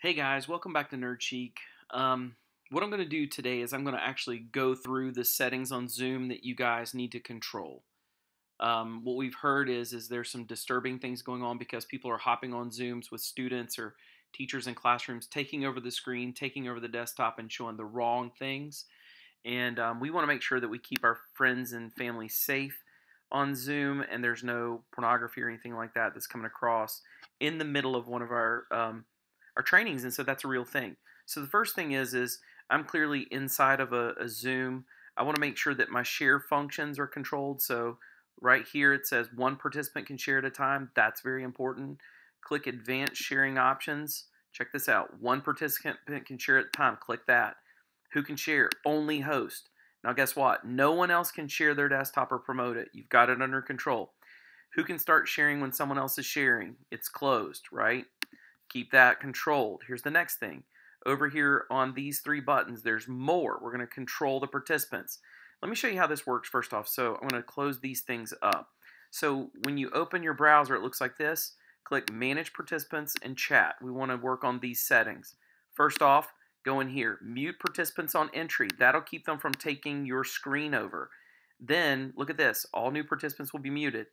Hey guys, welcome back to Nerd Chic. What I'm going to do today is I'm going to actually go through the settings on Zoom that you guys need to control. What we've heard is there's some disturbing things going on because people are hopping on Zooms with students or teachers in classrooms, taking over the screen, taking over the desktop, and showing the wrong things. And we want to make sure that we keep our friends and family safe on Zoom, and there's no pornography or anything like that that's coming across in the middle of one of our trainings, and so that's a real thing. So the first thing is I'm clearly inside of a Zoom. I want to make sure that my share functions are controlled. So right here it says one participant can share at a time. That's very important. Click Advanced Sharing Options. Check this out. One participant can share at a time. Click that. Who can share? Only host. Now guess what? No one else can share their desktop or promote it. You've got it under control. Who can start sharing when someone else is sharing? It's closed, right? Keep that controlled. Here's the next thing. Over here on these three buttons, there's more. We're going to control the participants. Let me show you how this works first off. So I'm going to close these things up. So when you open your browser, it looks like this. Click Manage Participants and Chat. We want to work on these settings. First off, go in here. Mute participants on entry. That'll keep them from taking your screen over. Then, look at this. All new participants will be muted.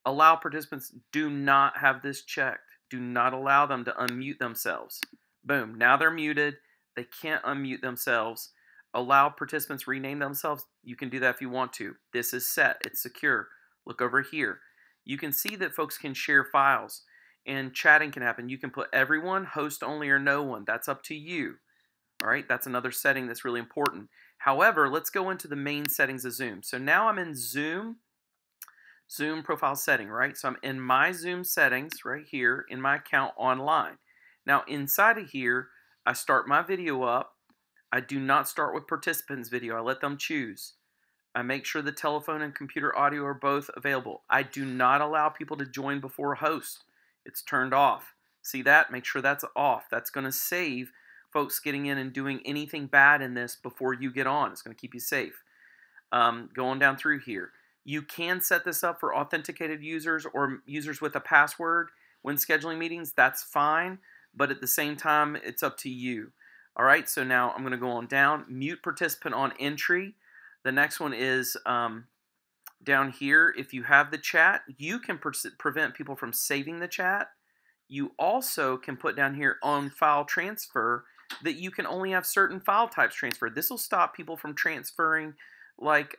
Allow participants. Do not have this checked. Do not allow them to unmute themselves. Boom. Now they're muted. They can't unmute themselves. Allow participants rename themselves. You can do that if you want to. This is set. It's secure. Look over here. You can see that folks can share files and chatting can happen. You can put everyone, host only, or no one. That's up to you. All right. That's another setting that's really important. However, let's go into the main settings of Zoom. So now I'm in Zoom profile setting, right? So I'm in my Zoom settings right here in my account online. Now inside of here, I start my video up. I do not start with participants video. I let them choose. I make sure the telephone and computer audio are both available. I do not allow people to join before host. It's turned off. See that? Make sure that's off. That's going to save folks getting in and doing anything bad in this before you get on. It's going to keep you safe. Going down through here. You can set this up for authenticated users or users with a password when scheduling meetings. That's fine, but at the same time, it's up to you. All right, so now I'm going to go on down. Mute participant on entry. The next one is down here. If you have the chat, you can prevent people from saving the chat. You also can put down here on file transfer that you can only have certain file types transferred. This will stop people from transferring like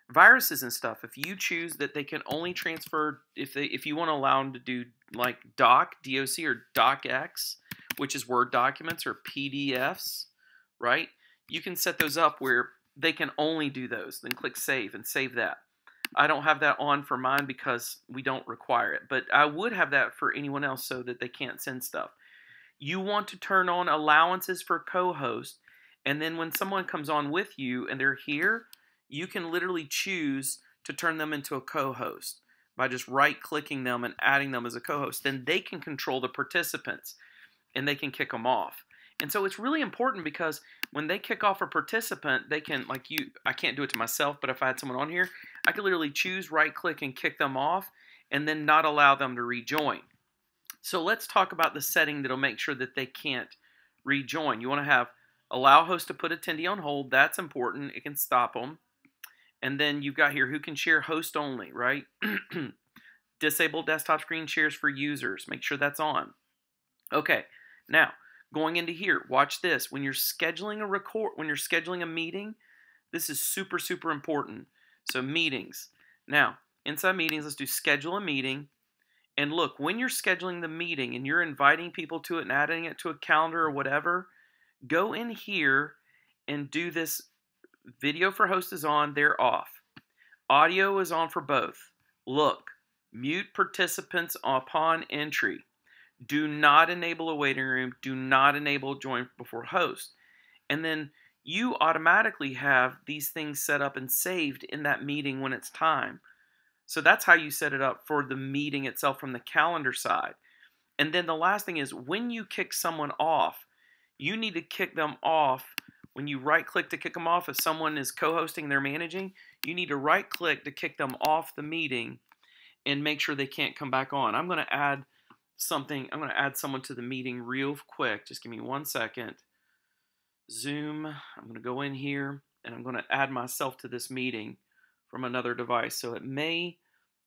viruses and stuff. If you choose that they can only transfer, if you want to allow them to do like doc, or docx, which is Word documents, or PDFs, right? You can set those up where they can only do those. Then click Save and save that. I don't have that on for mine because we don't require it, but I would have that for anyone else so that they can't send stuff. You want to turn on allowances for co-host, and then when someone comes on with you and they're here, you can literally choose to turn them into a co-host by just right-clicking them and adding them as a co-host. Then they can control the participants, and they can kick them off. And so it's really important because when they kick off a participant, they can, like I can't do it to myself, but if I had someone on here, I could literally choose right-click and kick them off and then not allow them to rejoin. So let's talk about the setting that'll make sure that they can't rejoin. You want to have allow host to put attendee on hold. That's important. It can stop them. And then you've got here who can share host only, right? Disable desktop screen shares for users. Make sure that's on. Okay, now going into here, watch this. When you're scheduling a meeting, this is super, super important. So meetings. Now, inside meetings, let's do schedule a meeting. And look, when you're scheduling the meeting and you're inviting people to it and adding it to a calendar or whatever, go in here and do this. Video for host is on, they're off. Audio is on for both. Look, mute participants upon entry. Do not enable a waiting room. Do not enable join before host. And then you automatically have these things set up and saved in that meeting when it's time. So that's how you set it up for the meeting itself from the calendar side. And then the last thing is when you kick someone off, you need to kick them off. When you right-click to kick them off, if someone is co-hosting, they're managing, you need to right-click to kick them off the meeting and make sure they can't come back on. I'm going to add something. I'm going to add someone to the meeting real quick. Just give me 1 second. Zoom. I'm going to go in here and I'm going to add myself to this meeting from another device. So it may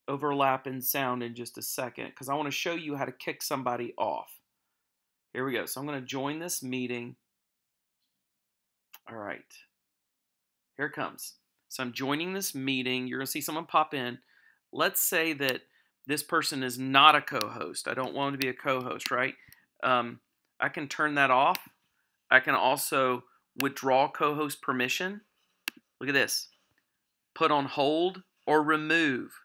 overlap in sound in just a second because I want to show you how to kick somebody off. Here we go. So I'm going to join this meeting. All right. Here it comes. So I'm joining this meeting. You're going to see someone pop in. Let's say that this person is not a co-host. I don't want them to be a co-host, right? I can turn that off. I can also withdraw co-host permission. Look at this. Put on hold or remove.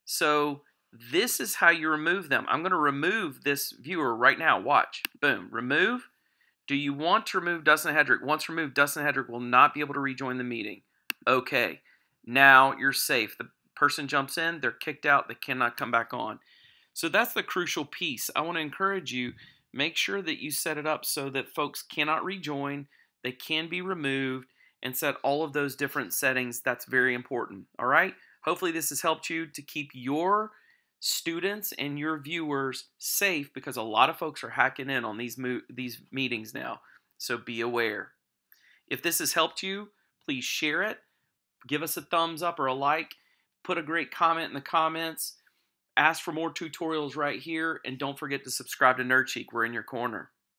So this is how you remove them. I'm going to remove this viewer right now. Watch. Boom. Remove. Do you want to remove Dustin Hedrick? Once removed, Dustin Hedrick will not be able to rejoin the meeting. Okay. Now you're safe. The person jumps in. They're kicked out. They cannot come back on. So that's the crucial piece. I want to encourage you, make sure that you set it up so that folks cannot rejoin. They can be removed and set all of those different settings. That's very important. All right. Hopefully this has helped you to keep your students and your viewers safe because a lot of folks are hacking in on these meetings now. So be aware. If this has helped you, please share it. Give us a thumbs up or a like. Put a great comment in the comments. Ask for more tutorials right here. And don't forget to subscribe to Nerd Chic. We're in your corner.